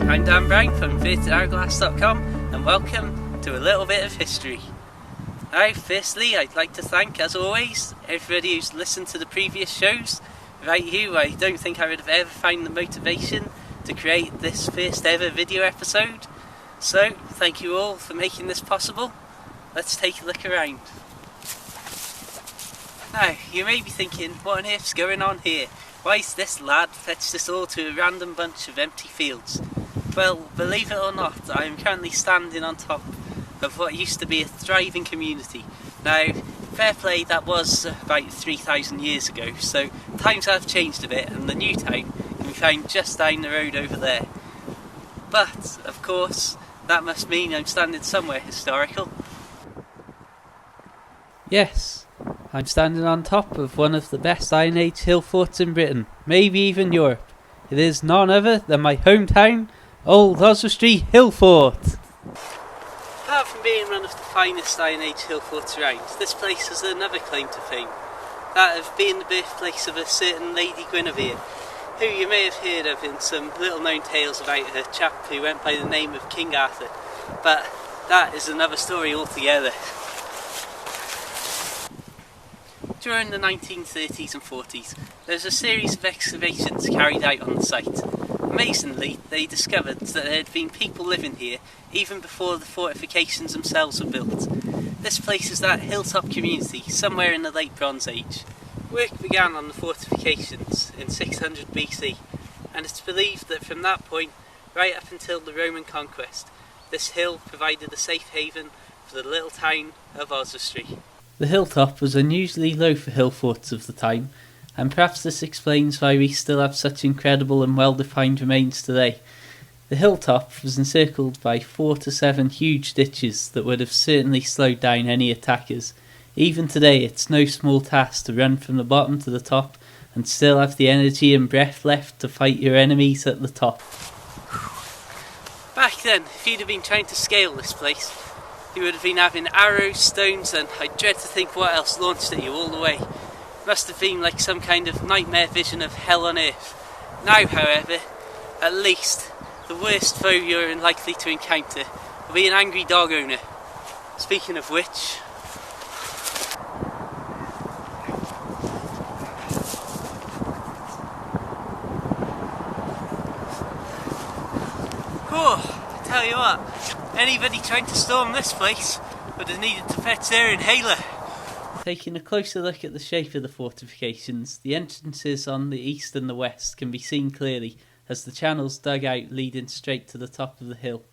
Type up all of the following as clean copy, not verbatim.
I'm Dan Brown from InvertedHourglass.com and welcome to a little bit of history. Now, firstly, I'd like to thank, as always, everybody who's listened to the previous shows. Without you, I don't think I would have ever found the motivation to create this first ever video episode. So, thank you all for making this possible. Let's take a look around. Now, you may be thinking, what on earth's going on here? Why is this lad fetched us all to a random bunch of empty fields? Well, believe it or not, I am currently standing on top of what used to be a thriving community. Now, fair play, that was about 3,000 years ago, so times have changed a bit and the new town can be found just down the road over there. But, of course, that must mean I'm standing somewhere historical. Yes, I'm standing on top of one of the best Iron Age hill forts in Britain, maybe even Europe. It is none other than my hometown, Old Oswestry Hillfort. Apart from being one of the finest Iron Age hill forts around, this place has another claim to fame, that of being the birthplace of a certain Lady Guinevere, who you may have heard of in some little known tales about a chap who went by the name of King Arthur, but that is another story altogether. During the 1930s and 40s, there was a series of excavations carried out on the site. Amazingly, they discovered that there had been people living here even before the fortifications themselves were built. This place is that hilltop community somewhere in the late Bronze Age. Work began on the fortifications in 600 BC, and it's believed that from that point, right up until the Roman conquest, this hill provided a safe haven for the little town of Oswestry. The hilltop was unusually low for hill forts of the time, and perhaps this explains why we still have such incredible and well-defined remains today. The hilltop was encircled by 4 to 7 huge ditches that would have certainly slowed down any attackers. Even today, it's no small task to run from the bottom to the top and still have the energy and breath left to fight your enemies at the top. Back then, if you'd have been trying to scale this place, you would have been having arrows, stones, and I dread to think what else launched at you all the way. It must have been like some kind of nightmare vision of hell on earth. Now, however, at least, the worst foe you're likely to encounter will be an angry dog owner. Speaking of which... I tell you what, anybody trying to storm this place would have needed to fetch their inhaler. Taking a closer look at the shape of the fortifications, the entrances on the east and the west can be seen clearly as the channels dug out leading straight to the top of the hill.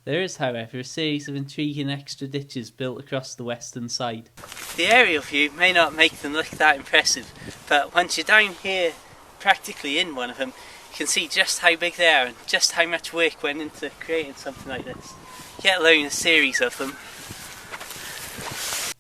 There is, however, a series of intriguing extra ditches built across the western side. The aerial view may not make them look that impressive, but once you're down here, practically in one of them, you can see just how big they are and just how much work went into creating something like this, let alone a series of them.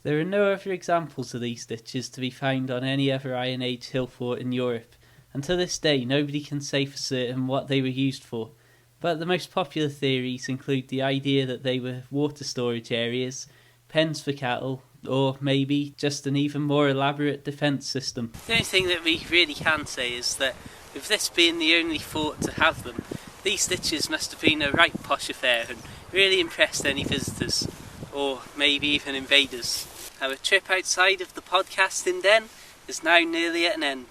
There are no other examples of these ditches to be found on any other Iron Age hill fort in Europe, and to this day nobody can say for certain what they were used for, but the most popular theories include the idea that they were water storage areas, pens for cattle, or maybe just an even more elaborate defence system. The only thing that we really can say is that with this being the only fort to have them, these ditches must have been a right posh affair and really impressed any visitors, or maybe even invaders. Our trip outside of the podcasting den is now nearly at an end.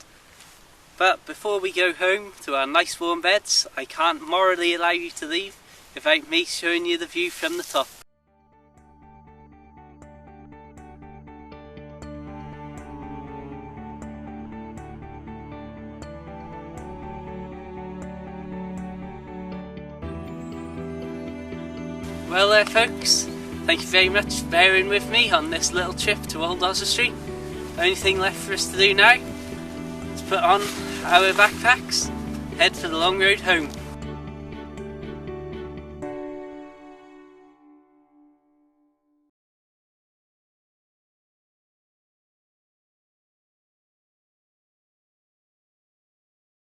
But before we go home to our nice warm beds, I can't morally allow you to leave without me showing you the view from the top. Well there folks, thank you very much for bearing with me on this little trip to Old Oswestry. The only thing left for us to do now is put on our backpacks, head for the long road home.